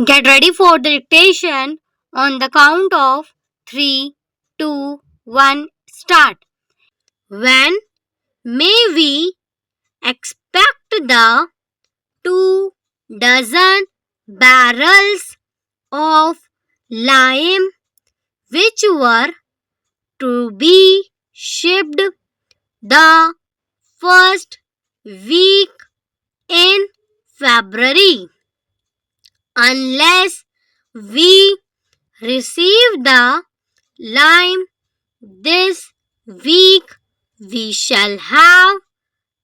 Get ready for the dictation on the count of 3, 2, 1, start. When may we expect the 2 dozen barrels of lime which were to be shipped the first week in February? Unless we receive the lime this week, we shall have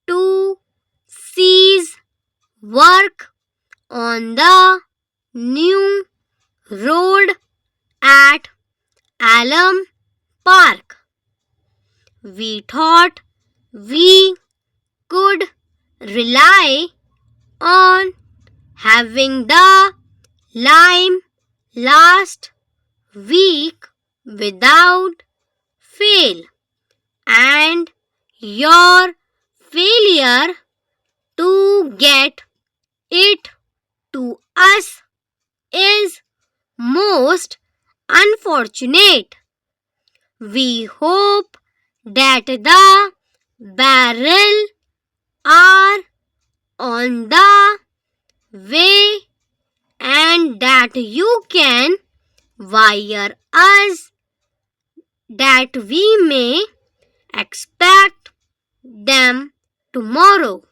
to cease work on the new road at Alum Park. We thought we could rely on having the lime last week without fail, and your failure to get it to us is most unfortunate. We hope that the barrel are on the way and that you can wire us that we may expect them tomorrow.